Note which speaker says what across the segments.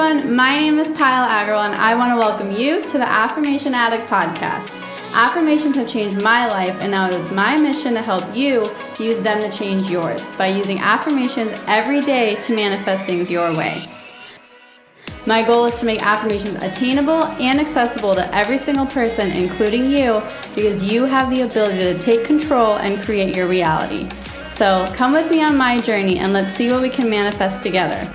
Speaker 1: everyone, my name is Pyle Agrawal and I want to welcome you to the Affirmation Addict podcast. Affirmations have changed my life and now it is my mission to help you use them to change yours by using affirmations every day to manifest things your way. My goal is to make affirmations attainable and accessible to every single person, including you, because you have the ability to take control and create your reality. So come with me on my journey and let's see what we can manifest together.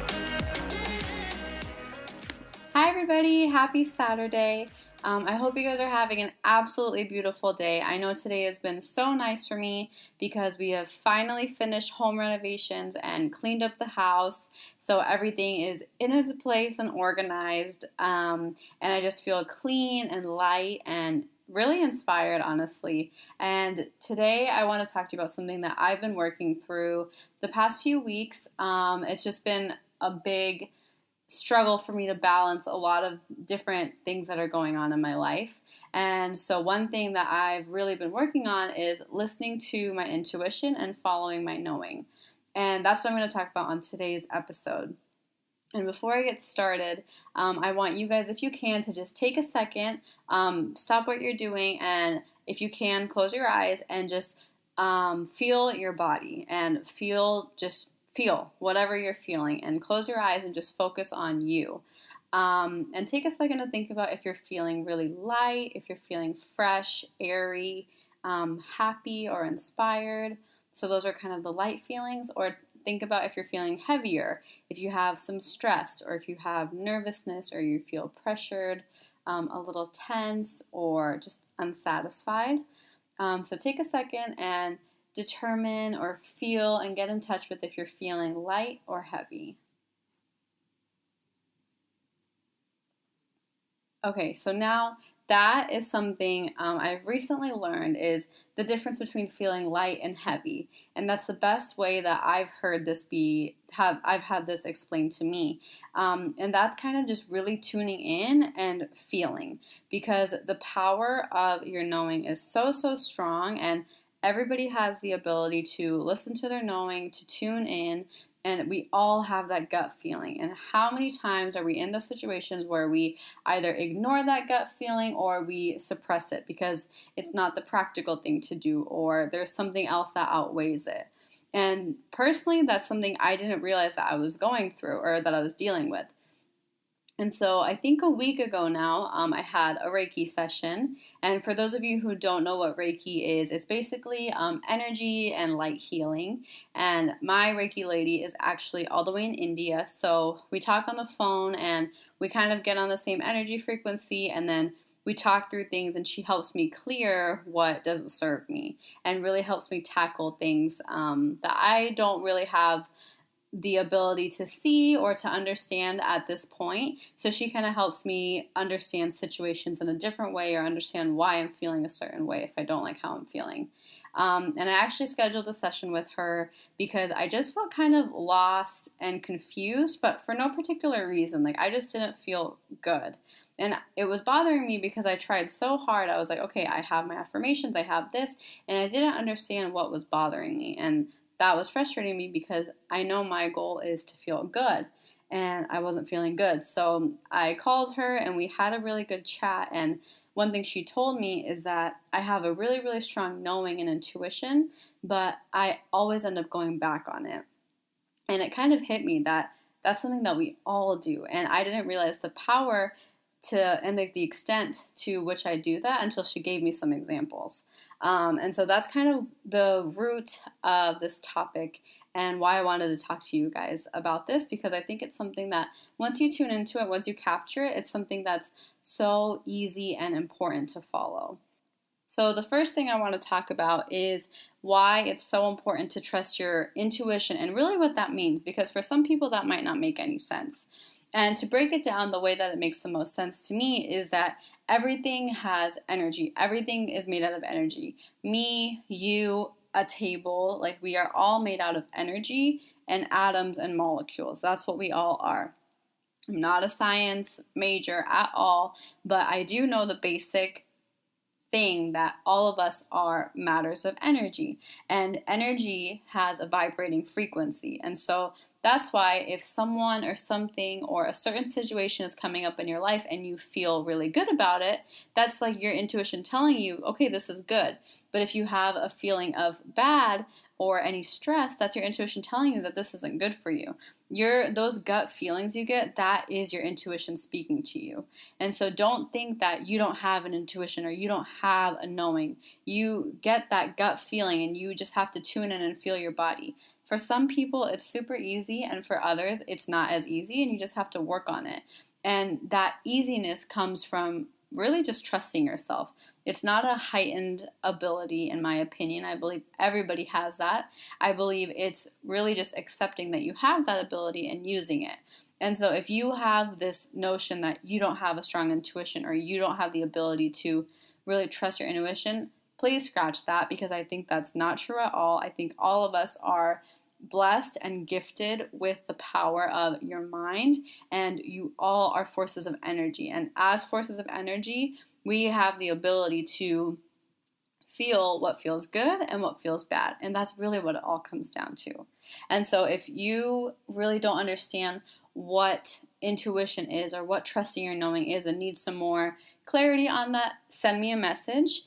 Speaker 1: Hi everybody, happy Saturday. I hope you guys are having an absolutely beautiful day. I know today has been so nice for me because we have finally finished home renovations and cleaned up the house. So everything is in its place and organized. And I just feel clean and light and really inspired, honestly. And today I want to talk to you about something that I've been working through the past few weeks. It's just been a big struggle for me to balance a lot of different things that are going on in my life. And so one thing that I've really been working on is listening to my intuition and following my knowing. And that's what I'm going to talk about on today's episode. And before I get started, I want you guys, if you can, to just take a second, stop what you're doing, and if you can, close your eyes and just feel your body and feel whatever you're feeling, and close your eyes and just focus on you. And take a second to think about if you're feeling really light, if you're feeling fresh, airy, happy, or inspired. So those are kind of the light feelings. Or think about if you're feeling heavier, if you have some stress, or if you have nervousness, or you feel pressured, a little tense, or just unsatisfied. So take a second and determine or feel and get in touch with if you're feeling light or heavy. Okay, so now that is something I've recently learned is the difference between feeling light and heavy. And that's the best way that I've heard this I've had this explained to me. And that's kind of just really tuning in and feeling, because the power of your knowing is so strong, and everybody has the ability to listen to their knowing, to tune in, and we all have that gut feeling. And how many times are we in those situations where we either ignore that gut feeling or we suppress it because it's not the practical thing to do, or there's something else that outweighs it? And personally, that's something I didn't realize that I was going through or that I was dealing with. And so I think a week ago now, I had a Reiki session. And for those of you who don't know what Reiki is, it's basically energy and light healing. And my Reiki lady is actually all the way in India. So we talk on the phone and we kind of get on the same energy frequency, and then we talk through things, and she helps me clear what doesn't serve me and really helps me tackle things that I don't really have the ability to see or to understand at this point. So she kind of helps me understand situations in a different way, or understand why I'm feeling a certain way if I don't like how I'm feeling. And I actually scheduled a session with her because I just felt kind of lost and confused, but for no particular reason. Like, I just didn't feel good. And it was bothering me because I tried so hard. I was like, okay, I have my affirmations, I have this, and I didn't understand what was bothering me. And that was frustrating me because I know my goal is to feel good, and I wasn't feeling good. So I called her and we had a really good chat. And one thing she told me is that I have a really strong knowing and intuition, but I always end up going back on it. And it kind of hit me that that's something that we all do. And I didn't realize the power and the extent to which I do that until she gave me some examples. And so that's kind of the root of this topic and why I wanted to talk to you guys about this, because I think it's something that once you tune into it, once you capture it, it's something that's so easy and important to follow. So the first thing I want to talk about is why it's so important to trust your intuition and really what that means, because for some people that might not make any sense. And to break it down, the way that it makes the most sense to me is that everything has energy. Everything is made out of energy. Me, you, a table, like we are all made out of energy and atoms and molecules. That's what we all are. I'm not a science major at all, but I do know the basic thing that all of us are matters of energy. And energy has a vibrating frequency. And so that's why if someone or something or a certain situation is coming up in your life and you feel really good about it, that's like your intuition telling you, okay, this is good. But if you have a feeling of bad or any stress, that's your intuition telling you that this isn't good for you. Those gut feelings you get, that is your intuition speaking to you. And so don't think that you don't have an intuition or you don't have a knowing. You get that gut feeling and you just have to tune in and feel your body. For some people, it's super easy, and for others, it's not as easy, and you just have to work on it. And that easiness comes from really just trusting yourself. It's not a heightened ability, in my opinion. I believe everybody has that. I believe it's really just accepting that you have that ability and using it. And so if you have this notion that you don't have a strong intuition or you don't have the ability to really trust your intuition, please scratch that, because I think that's not true at all. I think all of us are blessed and gifted with the power of your mind, and you all are forces of energy. And as forces of energy, we have the ability to feel what feels good and what feels bad. And that's really what it all comes down to. And so if you really don't understand what intuition is or what trusting your knowing is and need some more clarity on that, send me a message,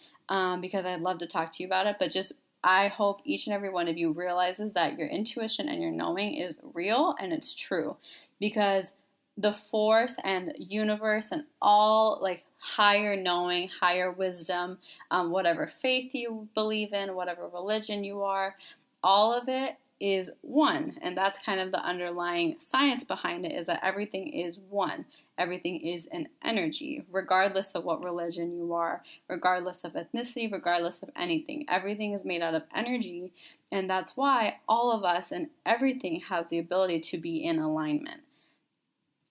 Speaker 1: because I'd love to talk to you about it. But just I hope each and every one of you realizes that your intuition and your knowing is real and it's true, because the force and universe and all like higher knowing, higher wisdom, whatever faith you believe in, whatever religion you are, all of it is one. And that's kind of the underlying science behind it, is that everything is one. Everything is an energy, regardless of what religion you are, regardless of ethnicity, regardless of anything. Everything is made out of energy, and that's why all of us and everything has the ability to be in alignment.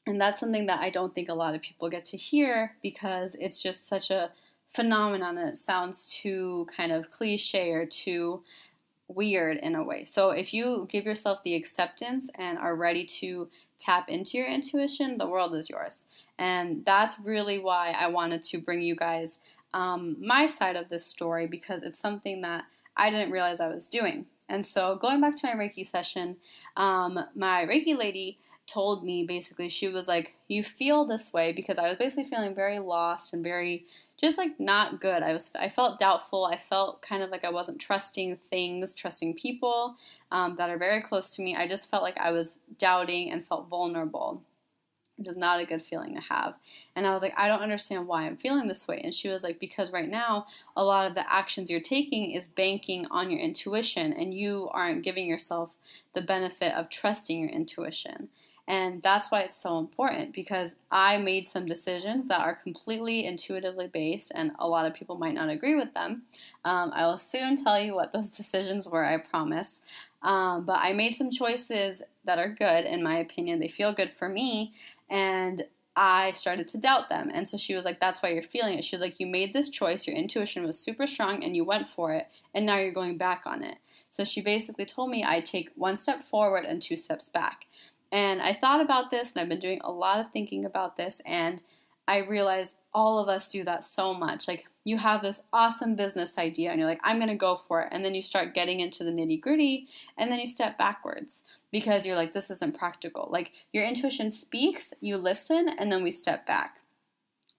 Speaker 1: And that's something that I don't think a lot of people get to hear, because it's just such a phenomenon and it sounds too kind of cliche or too weird in a way. So if you give yourself the acceptance and are ready to tap into your intuition, the world is yours. And that's really why I wanted to bring you guys my side of this story, because it's something that I didn't realize I was doing. And so going back to my Reiki session, my Reiki lady told me, basically, she was like, you feel this way, because I was basically feeling very lost and very just like not good. I felt doubtful. I felt kind of like I wasn't trusting things, trusting people that are very close to me. I just felt like I was doubting and felt vulnerable, which is not a good feeling to have. And I was like, I don't understand why I'm feeling this way. And she was like, because right now, a lot of the actions you're taking is banking on your intuition, and you aren't giving yourself the benefit of trusting your intuition. And that's why it's so important, because I made some decisions that are completely intuitively based, and a lot of people might not agree with them. I will soon tell you what those decisions were, I promise. But I made some choices that are good, in my opinion. They feel good for me, and I started to doubt them. And so she was like, that's why you're feeling it. She was like, you made this choice, your intuition was super strong, and you went for it, and now you're going back on it. So she basically told me I take one step forward and 2 steps back. And I thought about this, and I've been doing a lot of thinking about this, and I realized all of us do that so much. Like, you have this awesome business idea, and you're like, I'm going to go for it. And then you start getting into the nitty gritty, and then you step backwards because you're like, this isn't practical. Like, your intuition speaks, you listen, and then we step back.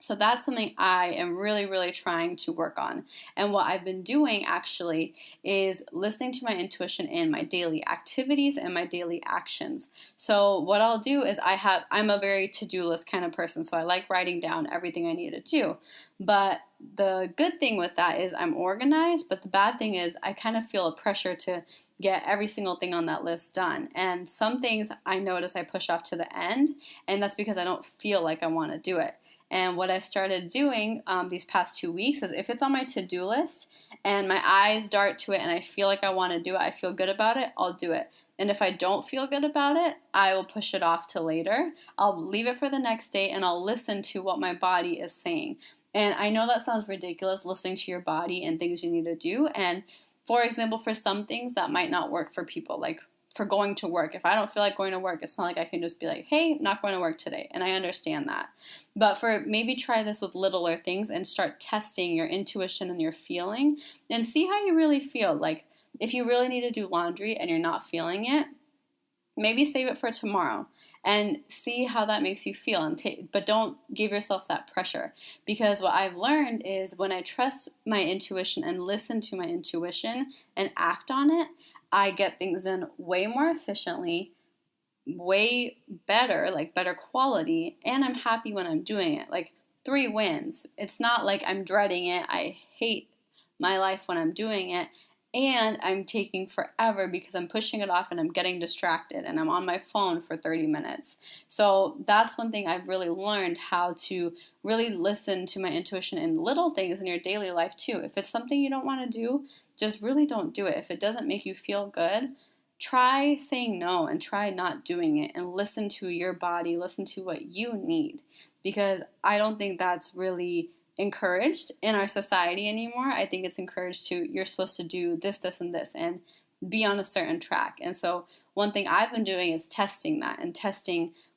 Speaker 1: So that's something I am really, really trying to work on. And what I've been doing actually is listening to my intuition in my daily activities and my daily actions. So what I'll do is I'm a very to-do list kind of person. So I like writing down everything I need to do. But the good thing with that is I'm organized. But the bad thing is I kind of feel a pressure to get every single thing on that list done. And some things I notice I push off to the end. And that's because I don't feel like I want to do it. And what I've started doing these past 2 weeks is, if it's on my to-do list and my eyes dart to it and I feel like I want to do it, I feel good about it, I'll do it. And if I don't feel good about it, I will push it off to later. I'll leave it for the next day, and I'll listen to what my body is saying. And I know that sounds ridiculous, listening to your body and things you need to do. And for example, for some things that might not work for people, like for going to work. If I don't feel like going to work, it's not like I can just be like, hey, not going to work today. And I understand that. But for maybe try this with littler things and start testing your intuition and your feeling and see how you really feel. Like, if you really need to do laundry and you're not feeling it, maybe save it for tomorrow and see how that makes you feel, but don't give yourself that pressure, because what I've learned is when I trust my intuition and listen to my intuition and act on it, I get things done way more efficiently, way better, like better quality, and I'm happy when I'm doing it. Like 3 wins. It's not like I'm dreading it. I hate my life when I'm doing it, and I'm taking forever because I'm pushing it off and I'm getting distracted and I'm on my phone for 30 minutes. So that's one thing I've really learned, how to really listen to my intuition in little things in your daily life too. If it's something you don't want to do, just really don't do it. If it doesn't make you feel good, try saying no and try not doing it, and listen to your body, listen to what you need, because I don't think that's really encouraged in our society anymore. I think it's encouraged to, you're supposed to do this, this, and this, and be on a certain track. And so one thing I've been doing is testing that and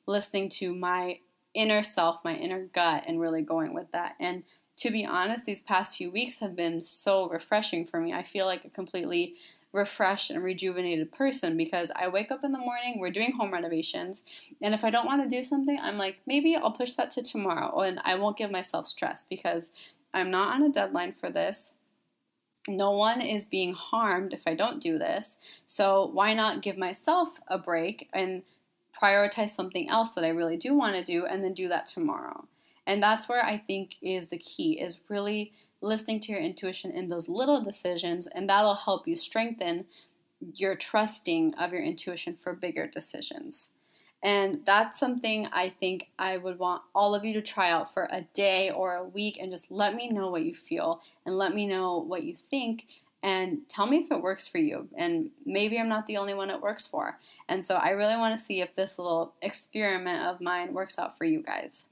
Speaker 1: listening to my inner self, my inner gut, and really going with that. And to be honest, these past few weeks have been so refreshing for me. I feel like a completely refreshed and rejuvenated person, because I wake up in the morning, we're doing home renovations, and if I don't want to do something, I'm like, maybe I'll push that to tomorrow, and I won't give myself stress because I'm not on a deadline for this. No one is being harmed if I don't do this, so why not give myself a break and prioritize something else that I really do want to do, and then do that tomorrow. And that's where I think is the key, is really listening to your intuition in those little decisions, and that'll help you strengthen your trusting of your intuition for bigger decisions. And that's something I think I would want all of you to try out for a day or a week, and just let me know what you feel and let me know what you think, and tell me if it works for you. And maybe I'm not the only one it works for. And so I really want to see if this little experiment of mine works out for you guys.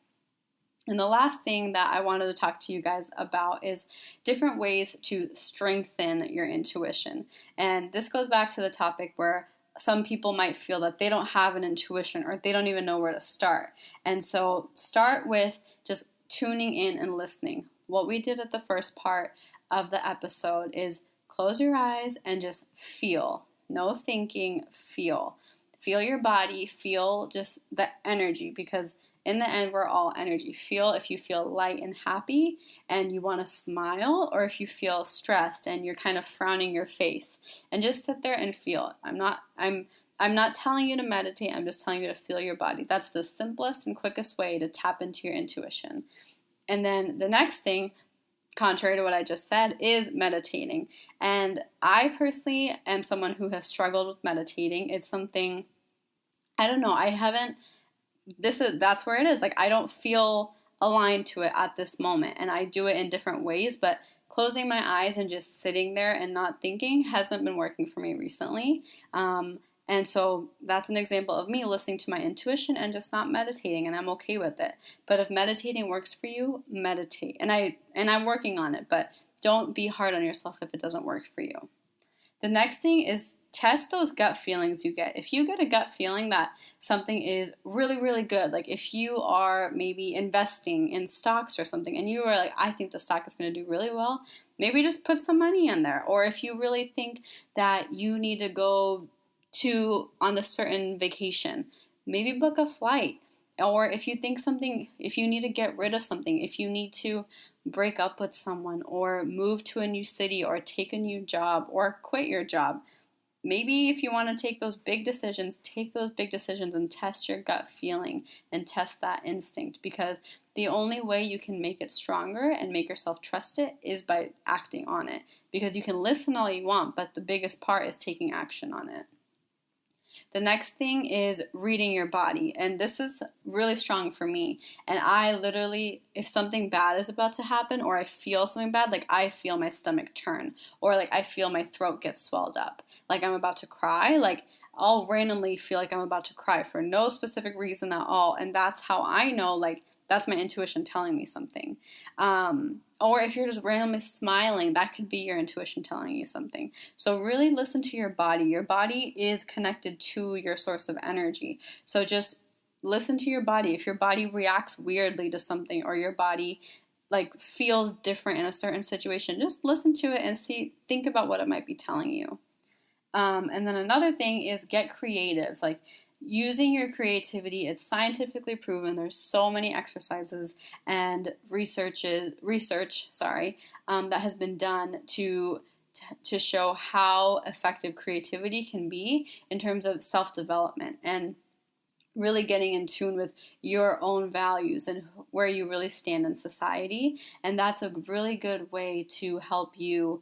Speaker 1: And the last thing that I wanted to talk to you guys about is different ways to strengthen your intuition. And this goes back to the topic where some people might feel that they don't have an intuition, or they don't even know where to start. And so start with just tuning in and listening. What we did at the first part of the episode is close your eyes and just feel. No thinking, feel. Feel your body, feel just the energy, because in the end, we're all energy. Feel if you feel light and happy and you want to smile, or if you feel stressed and you're kind of frowning your face. And just sit there and feel. I'm not telling you to meditate. I'm just telling you to feel your body. That's the simplest and quickest way to tap into your intuition. And then the next thing, contrary to what I just said, is meditating. And I personally am someone who has struggled with meditating. It's something, I don't know, that's where it is. Like, I don't feel aligned to it at this moment, and I do it in different ways, but closing my eyes and just sitting there and not thinking hasn't been working for me recently. And so that's an example of me listening to my intuition and just not meditating, and I'm okay with it. But if meditating works for you, meditate. And I'm working on it, but don't be hard on yourself if it doesn't work for you. The next thing is test those gut feelings you get. If you get a gut feeling that something is really, really good, like if you are maybe investing in stocks or something and you are like, I think the stock is going to do really well, maybe just put some money in there. Or if you really think that you need to go on a certain vacation, maybe book a flight. Or if you think if you need to get rid of something, if you need to break up with someone or move to a new city or take a new job or quit your job, maybe if you want to take those big decisions, take those big decisions and test your gut feeling and test that instinct, because the only way you can make it stronger and make yourself trust it is by acting on it. Because you can listen all you want, but the biggest part is taking action on it. The next thing is reading your body, and this is really strong for me. And I literally, if something bad is about to happen or I feel something bad, like I feel my stomach turn, or like I feel my throat get swelled up, like I'm about to cry, like I'll randomly feel like I'm about to cry for no specific reason at all. And that's how I know, like, that's my intuition telling me something. Or if you're just randomly smiling, that could be your intuition telling you something. So really listen to your body. Your body is connected to your source of energy. So just listen to your body. If your body reacts weirdly to something, or your body like feels different in a certain situation, just listen to it and think about what it might be telling you. And then another thing is get creative. Like using your creativity, it's scientifically proven. There's so many exercises and that has been done to show how effective creativity can be in terms of self-development and really getting in tune with your own values and where you really stand in society. And that's a really good way to help you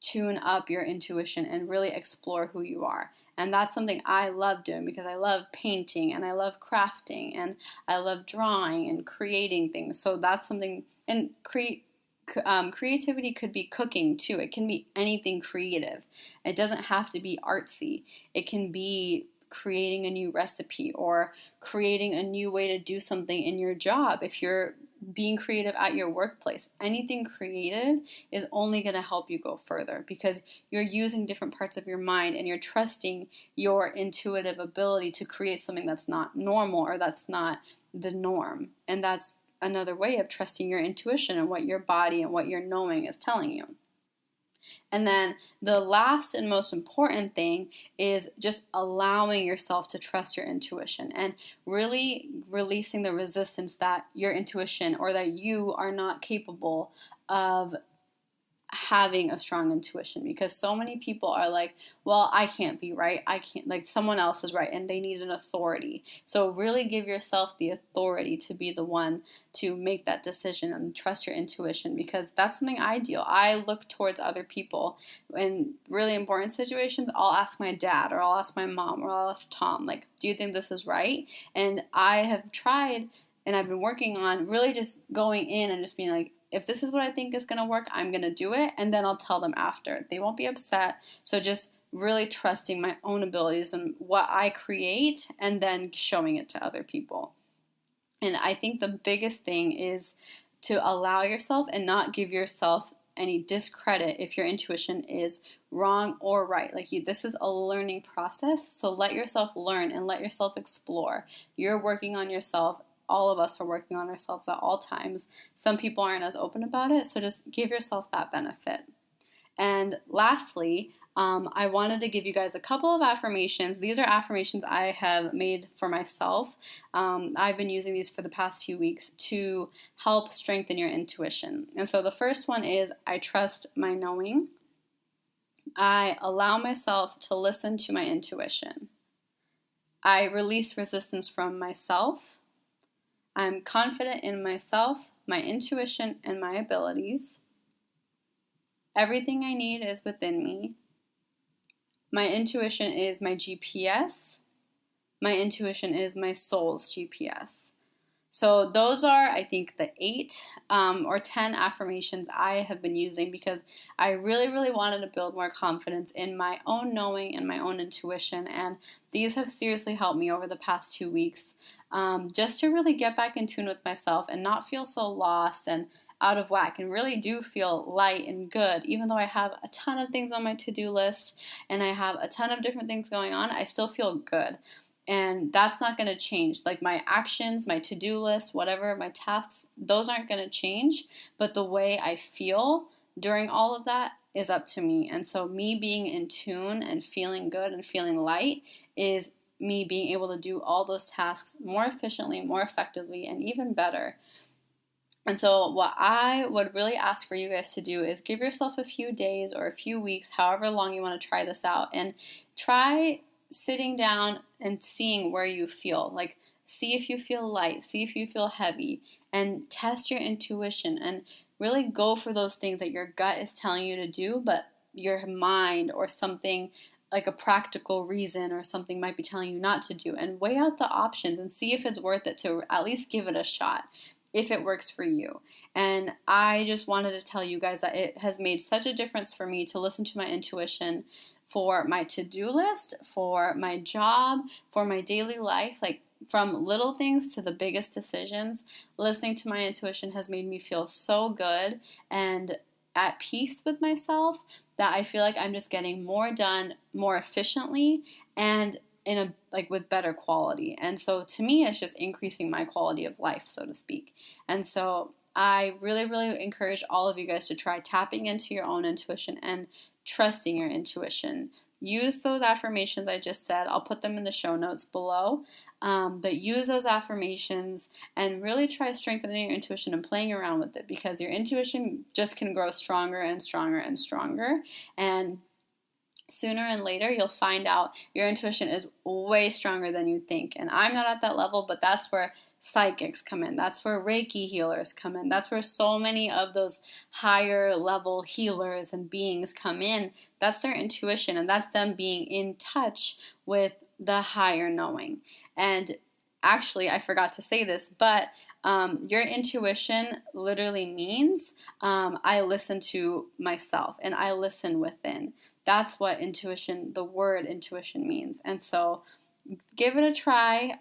Speaker 1: tune up your intuition and really explore who you are. And that's something I love doing because I love painting and I love crafting and I love drawing and creating things. So that's something, and creativity could be cooking too. It can be anything creative. It doesn't have to be artsy. It can be creating a new recipe or creating a new way to do something in your job. If you're being creative at your workplace, anything creative is only going to help you go further because you're using different parts of your mind and you're trusting your intuitive ability to create something that's not normal or that's not the norm. And that's another way of trusting your intuition and what your body and what your knowing is telling you. And then the last and most important thing is just allowing yourself to trust your intuition and really releasing the resistance that your intuition or that you are not capable of having a strong intuition, because so many people are like, well, I can't be right. I can't, like, someone else is right, and they need an authority. So really give yourself the authority to be the one to make that decision and trust your intuition, because that's something I do. I look towards other people in really important situations. I'll ask my dad or I'll ask my mom or I'll ask Tom, like, do you think this is right? And I have tried and I've been working on really just going in and just being like, if this is what I think is going to work, I'm going to do it, and then I'll tell them after. They won't be upset. So just really trusting my own abilities and what I create and then showing it to other people. And I think the biggest thing is to allow yourself and not give yourself any discredit if your intuition is wrong or right. Like, this is a learning process, so let yourself learn and let yourself explore. You're working on yourself. All of us are working on ourselves at all times. Some people aren't as open about it, so just give yourself that benefit. And lastly, I wanted to give you guys a couple of affirmations. These are affirmations I have made for myself. I've been using these for the past few weeks to help strengthen your intuition. And so the first one is, I trust my knowing. I allow myself to listen to my intuition. I release resistance from myself. I'm confident in myself, my intuition, and my abilities. Everything I need is within me. My intuition is my GPS. My intuition is my soul's GPS. So those are, I think, the 8 or 10 affirmations I have been using because I really, really wanted to build more confidence in my own knowing and my own intuition. And these have seriously helped me over the past 2 weeks just to really get back in tune with myself and not feel so lost and out of whack, and really do feel light and good. Even though I have a ton of things on my to-do list and I have a ton of different things going on, I still feel good. And that's not going to change. Like, my actions, my to-do list, whatever, my tasks, those aren't going to change. But the way I feel during all of that is up to me. And so me being in tune and feeling good and feeling light is me being able to do all those tasks more efficiently, more effectively, and even better. And so what I would really ask for you guys to do is give yourself a few days or a few weeks, however long you want to try this out, and try sitting down and seeing where you feel. Like, see if you feel light, see if you feel heavy, and test your intuition and really go for those things that your gut is telling you to do, but your mind or something like a practical reason or something might be telling you not to do, and weigh out the options and see if it's worth it to at least give it a shot, if it works for you. And I just wanted to tell you guys that it has made such a difference for me to listen to my intuition for my to-do list, for my job, for my daily life. Like, from little things to the biggest decisions, listening to my intuition has made me feel so good and at peace with myself that I feel like I'm just getting more done more efficiently and with better quality. And so to me, it's just increasing my quality of life, so to speak. And so I really, really encourage all of you guys to try tapping into your own intuition and trusting your intuition. use those affirmations I just said. I'll put them in the show notes below. But use those affirmations and really try strengthening your intuition and playing around with it, because your intuition just can grow stronger and stronger and stronger. And sooner and later, you'll find out your intuition is way stronger than you think. And I'm not at that level, but that's where psychics come in. That's where Reiki healers come in. That's where so many of those higher level healers and beings come in. That's their intuition, and that's them being in touch with the higher knowing. And actually, I forgot to say this, but your intuition literally means I listen to myself and I listen within. That's what intuition, the word intuition means. And so give it a try.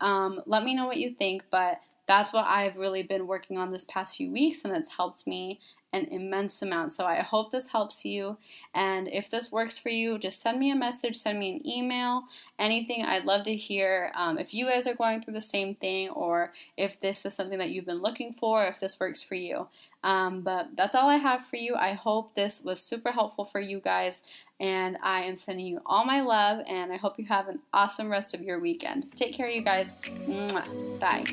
Speaker 1: Let me know what you think, but that's what I've really been working on this past few weeks, and it's helped me an immense amount. So I hope this helps you. And if this works for you, just send me a message, send me an email, anything. I'd love to hear if you guys are going through the same thing, or if this is something that you've been looking for, if this works for you. But that's all I have for you. I hope this was super helpful for you guys, and I am sending you all my love, and I hope you have an awesome rest of your weekend. Take care, you guys. Mwah. Bye.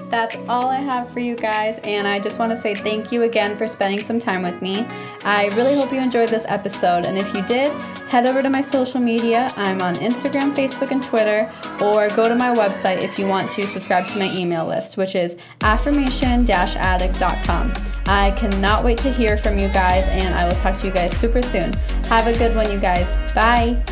Speaker 1: That's all I have for you guys, and I just want to say thank you again for spending some time with me. I really hope you enjoyed this episode, and if you did, head over to my social media. I'm on Instagram, Facebook, and Twitter, or go to my website if you want to subscribe to my email list, which is affirmation-addict.com. I cannot wait to hear from you guys, and I will talk to you guys super soon. Have a good one, you guys. Bye!